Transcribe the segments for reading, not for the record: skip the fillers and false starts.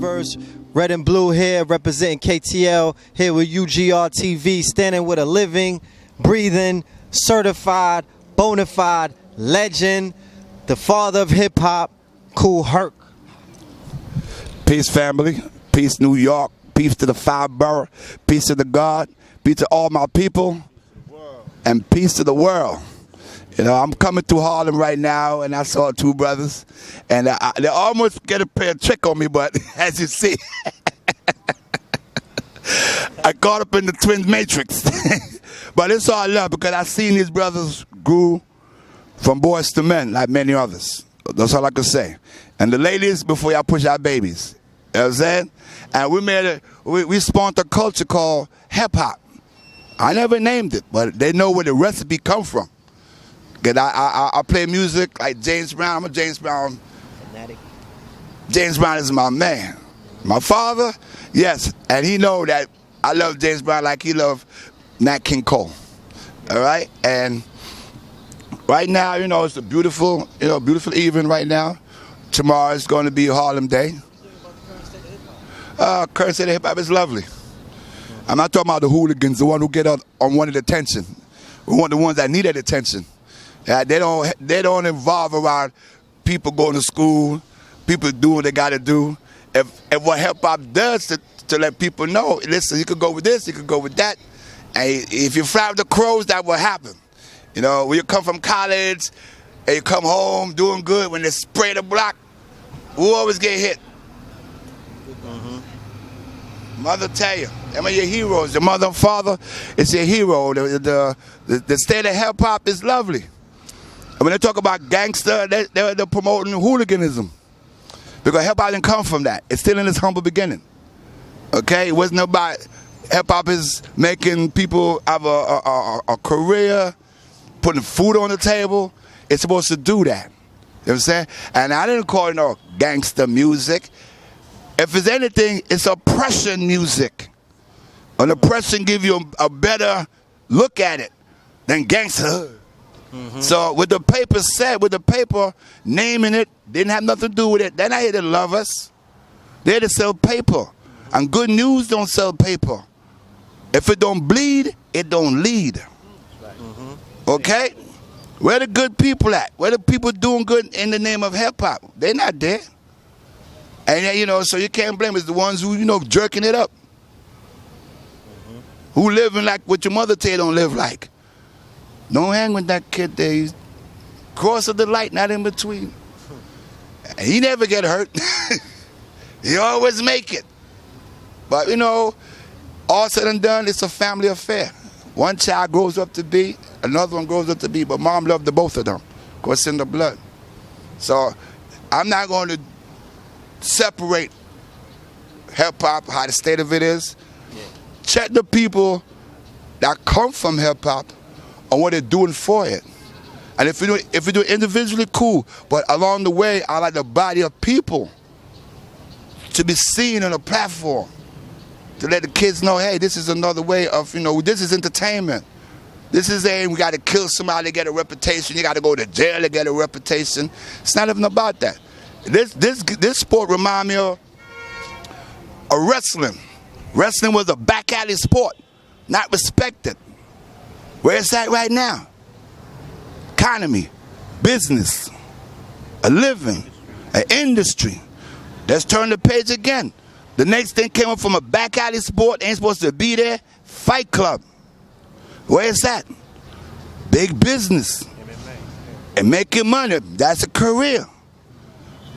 universe. Red and blue here, representing KTL. Here with UGR TV, standing with a living, breathing, certified, bona fide legend, the father of hip hop, Kool Herc. Peace, family. Peace, New York. Peace to the 5 borough. Peace to the God. Peace to all my people. And peace to the world. You know, I'm coming through Harlem right now, and I saw 2 brothers, and they almost get a play a trick on me, but as you see, I caught up in the twin matrix. But it's all love because I seen these brothers grew from boys to men like many others. That's all I can say. And the ladies, before y'all push our babies. You know what I'm saying? And we spawned a culture called hip-hop. I never named it, but they know where the recipe come from. Cause I play music like James Brown. I'm a James Brown fanatic. James Brown is my man. My father, yes, and he know that I love James Brown like he loved Nat King Cole. All right, and right now, you know, it's a beautiful, beautiful evening right now. Tomorrow is going to be Harlem Day. Current state of hip hop is lovely. I'm not talking about the hooligans, the one who get on wanted attention. We want the ones that need that attention. They don't involve around people going to school, people doing what they got to do. If what hip hop does to let people know, listen, you could go with this, you could go with that, and if you fly with the crows, that will happen. You know, when you come from college and you come home doing good, when they spray the block, we always get hit. Mother tell you, them are your heroes. Your mother and father is your hero. The state of hip hop is lovely. When they talk about gangster, they're promoting hooliganism. Because hip-hop didn't come from that. It's still in its humble beginning. Okay? It wasn't about hip-hop is making people have a career, putting food on the table. It's supposed to do that. You know what I'm saying? And I didn't call it no gangster music. If it's anything, it's oppression music. And oppression give you a better look at it than gangster. So with the paper said, with the paper naming it, didn't have nothing to do with it. They're not here to love us. They're here to sell paper. And good news don't sell paper. If it don't bleed, it don't lead. Okay? Where the good people at? Where the people doing good in the name of hip-hop? They're not there. And, you know, so you can't blame us. The ones who, you know, jerking it up. Who living like what your mother tell you don't live like. Don't hang with that kid there. He's cross of the light, not in between. He never get hurt. He always make it. But, you know, all said and done, it's a family affair. One child grows up to be, another one grows up to be, but mom loved the both of them. Of course, it's in the blood. So I'm not going to separate hip-hop, how the state of it is. Check the people that come from hip-hop on what they're doing for it. And if you do it individually, cool. But along the way, I like the body of people to be seen on a platform. To let the kids know, hey, this is another way of, you know, this is entertainment. This is we got to kill somebody to get a reputation. You got to go to jail to get a reputation. It's not even about that. This sport remind me of wrestling. Wrestling was a back alley sport, not respected. Where it's at right now. Economy, business, a living, an industry. Let's turn the page again. The next thing came up from a back alley sport, ain't supposed to be there. Fight Club. Where it's at? Big business. And making money. That's a career.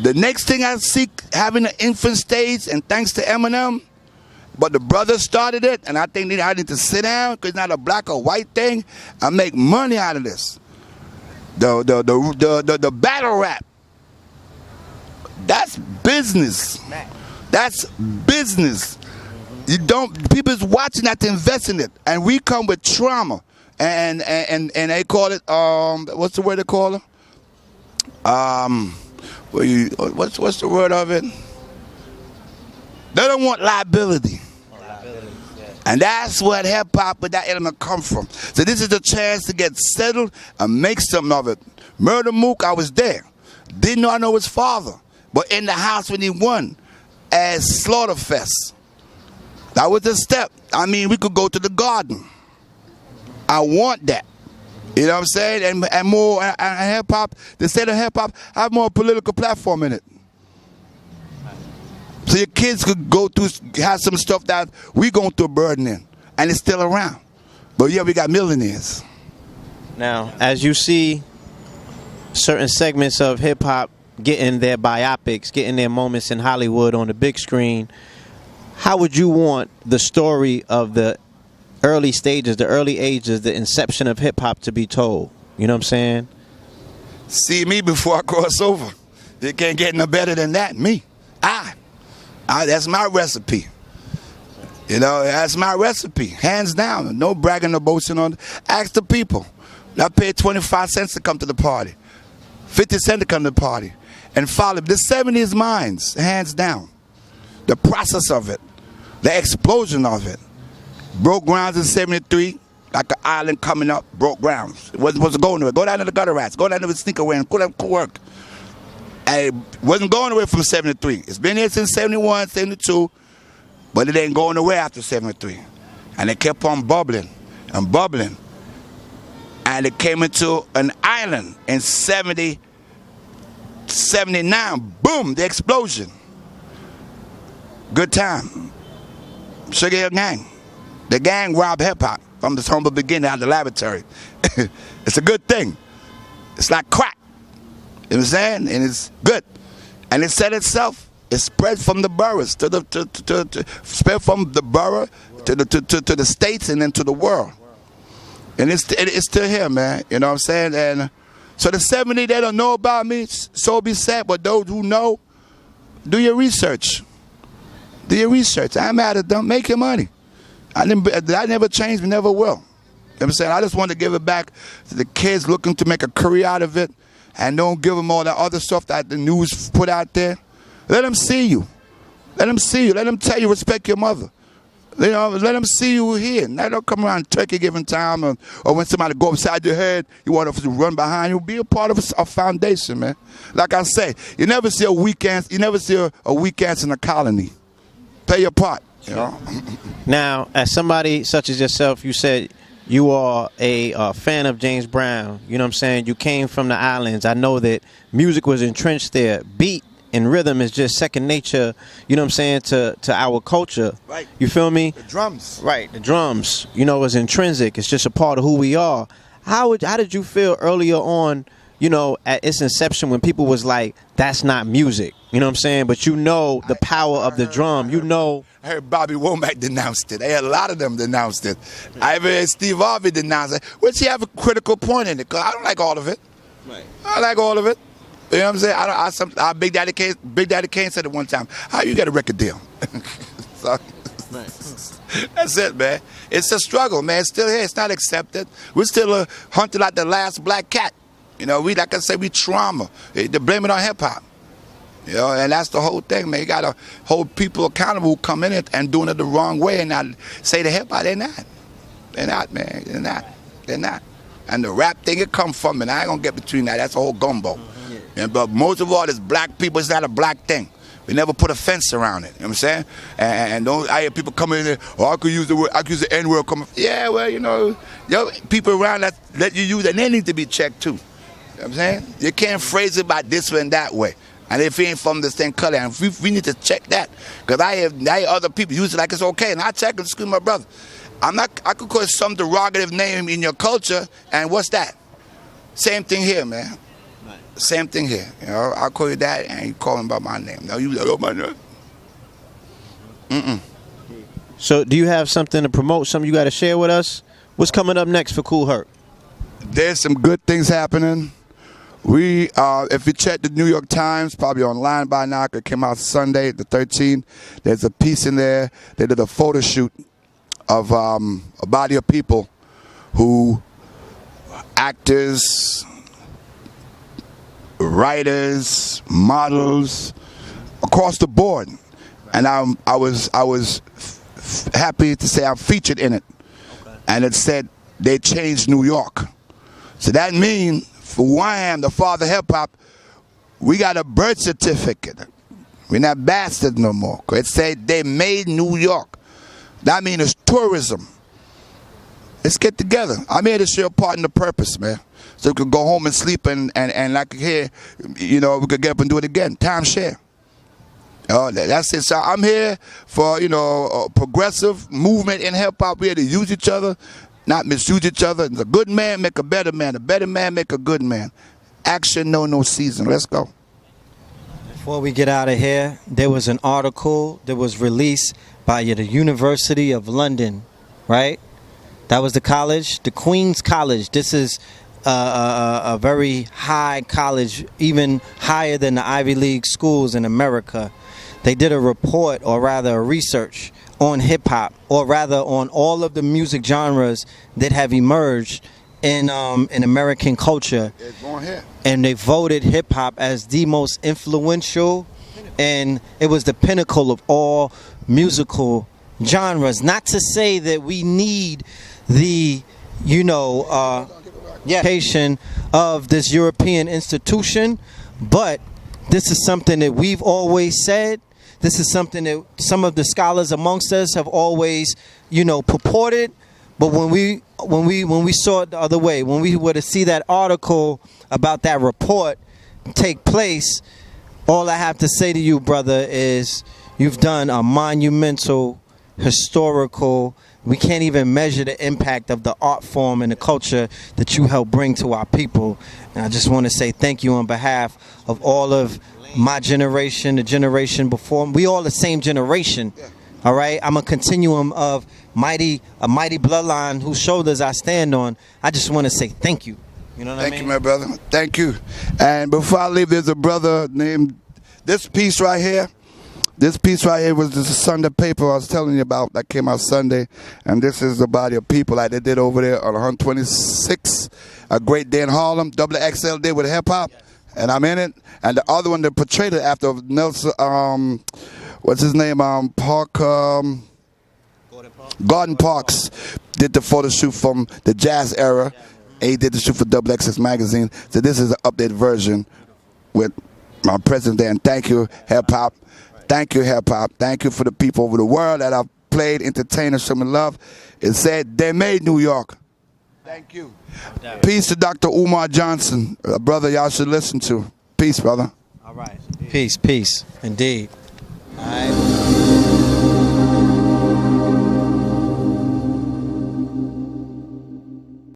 The next thing I see having an infant stage, and thanks to Eminem, but the brothers started it, and I think I need to sit down because it's not a black or white thing. I make money out of this. The battle rap. That's business. That's business. You don't. People's watching that to invest in it, and we come with trauma, and they call it what's the word they call it? What's the word of it? They don't want liability. And that's what hip-hop with that element come from. So this is a chance to get settled and make something of it. Murder Mook, I was there. Didn't know I know his father. But in the house when he won, as Slaughterfest. That was a step. I mean, we could go to the garden. I want that. You know what I'm saying? And more and hip hop. The state of hip hop have more political platform in it. So your kids could go through, have some stuff that we going through a burden in, and it's still around. But yeah, we got millionaires. Now, as you see certain segments of hip hop getting their biopics, getting their moments in Hollywood on the big screen, how would you want the story of the early stages, the early ages, the inception of hip hop to be told? You know what I'm saying? See me before I cross over. They can't get no better than that. Me. That's my recipe. You know, that's my recipe. Hands down. No bragging, no boasting on. Ask the people. I paid 25 cents to come to the party. 50 cents to come to the party. And follow. The 70s minds, hands down. The process of it. The explosion of it. Broke grounds in 73, like an island coming up, broke grounds. It wasn't going nowhere. Go down to the gutter rats. Go down to the sneaker wearing. Go down to Kool Herc. And it wasn't going away from 73. It's been here since 71, 72, but it ain't going away after 73. And it kept on bubbling and bubbling. And it came into an island in 70, 79. Boom, the explosion. Good time. Sugar Hill Gang. The gang robbed hip-hop from the humble beginning out of the laboratory. It's a good thing. It's like crack. You know what I'm saying? And it's good. And it said itself. It spread from the boroughs spread from the borough to the states and then to the world. And it's still here, man. You know what I'm saying? And so the 70, they don't know about me, so be sad. But those who know, do your research. Do your research. I'm mad at them. Make your money. I never changed, never will. You know what I'm saying? I just want to give it back to the kids looking to make a career out of it, and don't give them all that other stuff that the news put out there. Let them see you. Let them see you. Let them tell you respect your mother. You know, let them see you here. Now don't come around turkey giving time, or when somebody go upside your head, you want to run behind you. Be a part of a foundation, man. Like I say, you never see a weak answer. You never see a weak answer in a colony. Play your part. You know? Now, as somebody such as yourself, you said you are a fan of James Brown. You know what I'm saying? You came from the islands. I know that music was entrenched there. Beat and rhythm is just second nature, you know what I'm saying, to our culture. Right. You feel me? The drums. Right, the drums. You know, is intrinsic. It's just a part of who we are. How did you feel earlier on, you know, at its inception when people was like, that's not music? You know what I'm saying? But you know the power of the drum. You know. I heard Bobby Womack denounced it. They had a lot of them denounced it. I even heard Steve Harvey denounce it, which he have a critical point in it, because I don't like all of it. Right. I like all of it. You know what I'm saying? Big Daddy Kane said it one time. How you get a record deal? So, that's it, man. It's a struggle, man. It's still here. It's not accepted. We're still hunting like the last black cat. You know, like I say, we trauma. They blame it on hip hop. You know, and that's the whole thing, man. You gotta hold people accountable who come in it and doing it the wrong way, and not say the hip hop. They're not. They're not, man. They're not. They're not. And the rap thing, it come from, and I ain't gonna get between that. That's a whole gumbo. But most of all, it's black people. It's not a black thing. We never put a fence around it. You know what I'm saying? And don't I hear people coming in there, I could use the word, I could use the N-word. Yeah, well, you know, people around that let you use it, and they need to be checked too. You know what I'm saying? You can't phrase it by this way and that way. And if you ain't from the same color, and we need to check that. Because I hear other people use it like it's okay, and I check and excuse my brother. I could call some derogative name in your culture, and what's that? Same thing here, man. Same thing here. You know, I'll call you that, and you call him by my name. No, you know my name. So, do you have something to promote? Something you got to share with us? What's coming up next for Kool Herc? There's some good things happening. We, if you check the New York Times, probably online by now. It came out Sunday, the 13th. There's a piece in there. They did a photo shoot of a body of people who, actors, writers, models, across the board, and I was happy to say I'm featured in it. Okay. And it said they changed New York. So that means for YM, the father of hip hop, we got a birth certificate. We're not bastards no more. It said they made New York. That means it's tourism. Let's get together. I'm here to share a part in the purpose, man. So we could go home and sleep and like here, you know, we could get up and do it again. Time share. That's it. So I'm here for, you know, a progressive movement in hip-hop. We're here to use each other, not misuse each other. A good man make a better man. A better man make a good man. Action, no season. Let's go. Before we get out of here, there was an article that was released by the University of London, right? That was the college, the Queen's College. This is a very high college, even higher than the Ivy League schools in America. They did a report, or rather a research, on hip-hop, or rather on all of the music genres that have emerged in American culture. And they voted hip-hop as the most influential, and it was the pinnacle of all musical genres. Not to say that we need the, you know, education of this European institution, but this is something that we've always said. This is something that some of the scholars amongst us have always, you know, purported. But when we saw it the other way, when we were to see that article about that report take place, all I have to say to you, brother, is you've done a monumental, historical, we can't even measure the impact of the art form and the culture that you help bring to our people. And I just want to say thank you on behalf of all of my generation, the generation before. We all the same generation, all right? I'm a continuum of a mighty bloodline whose shoulders I stand on. I just want to say thank you. You know what I mean? Thank you, my brother. Thank you. And before I leave, there's a brother named, this piece right here. This piece right here was the Sunday paper I was telling you about that came out Sunday. And this is the body of people like they did over there on 126, a great day in Harlem. XXL did with hip-hop. And I'm in it. And the other one that portrayed it after Nelson, what's his name? Gordon Parks did the photo shoot from the jazz era. And he did the shoot for XXX magazine. So this is an updated version with my president there. And thank you, hip hop. Thank you, hip hop. Thank you for the people over the world that I've played, entertained, and shown me love. It said they made New York. Thank you. Peace to Dr. Umar Johnson, a brother y'all should listen to. Peace, brother. All right. Peace, indeed. All right.